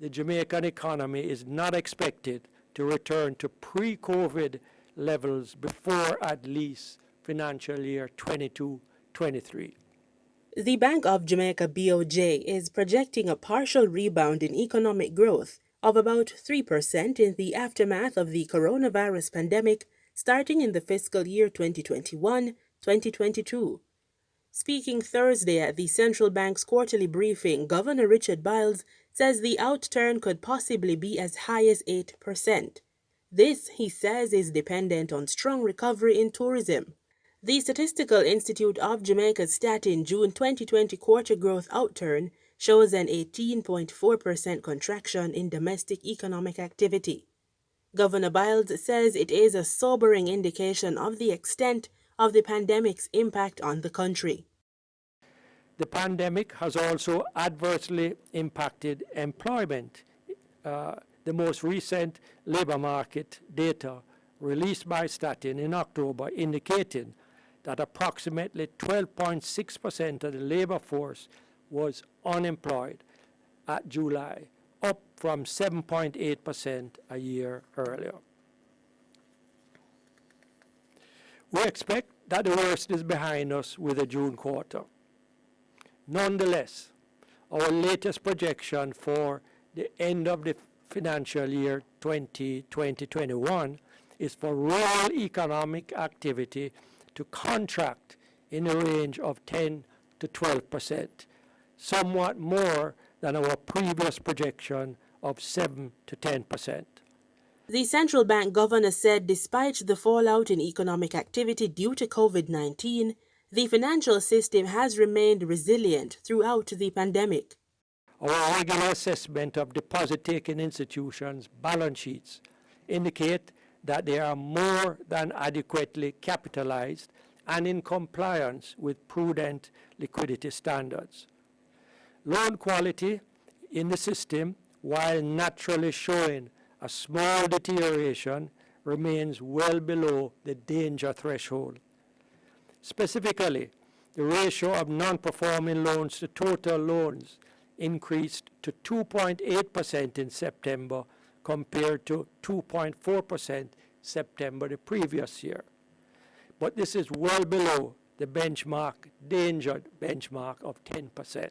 the Jamaican economy is not expected to return to pre-COVID levels before at least financial year 22-23. The Bank of Jamaica BOJ is projecting a partial rebound in economic growth of about 3% in the aftermath of the coronavirus pandemic starting in the fiscal year 2021-2022. Speaking Thursday at the central bank's quarterly briefing, Governor Richard Biles says the outturn could possibly be as high as 8%. This, he says, is dependent on strong recovery in tourism. The Statistical Institute of Jamaica's Statin June 2020 quarter growth outturn shows an 18.4% contraction in domestic economic activity. Governor Biles says it is a sobering indication of the extent of the pandemic's impact on the country. The pandemic has also adversely impacted employment. The most recent labor market data released by Statin in October indicating that approximately 12.6% of the labor force was unemployed at July, up from 7.8% a year earlier. We expect that the worst is behind us with the June quarter. Nonetheless, our latest projection for the end of the financial year 2020-21 is for real economic activity to contract in the range of 10 to 12%, somewhat more than our previous projection of 7 to 10%. The central bank governor said despite the fallout in economic activity due to COVID-19, the financial system has remained resilient throughout the pandemic. Our regular assessment of deposit-taking institutions' balance sheets indicate that they are more than adequately capitalized and in compliance with prudent liquidity standards. Loan quality in the system, while naturally showing a small deterioration, remains well below the danger threshold. Specifically, the ratio of non-performing loans to total loans increased to 2.8% in September compared to 2.4% September the previous year. But this is well below the danger benchmark of 10%.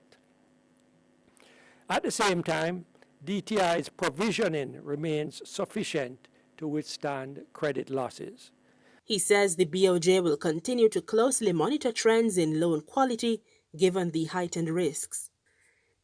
At the same time, DTI's provisioning remains sufficient to withstand credit losses. He says the BOJ will continue to closely monitor trends in loan quality given the heightened risks.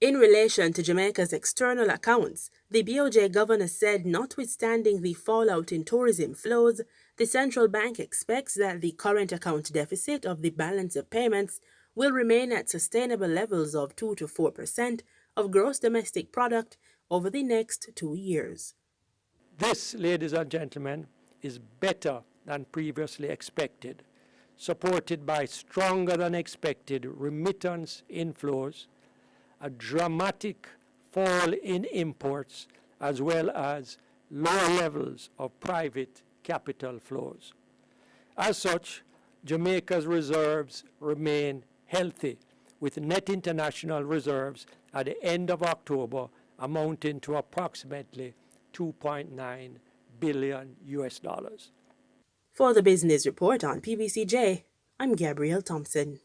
In relation to Jamaica's external accounts, the BOJ governor said notwithstanding the fallout in tourism flows, the central bank expects that the current account deficit of the balance of payments will remain at sustainable levels of 2 to 4% of gross domestic product over the next 2 years. This, ladies and gentlemen, is better than previously expected, supported by stronger than expected remittance inflows, a dramatic fall in imports, as well as lower levels of private capital flows. As such, Jamaica's reserves remain healthy, with net international reserves at the end of October amounting to approximately $2.9 billion. For the Business Report on PBCJ, I'm Gabrielle Thompson.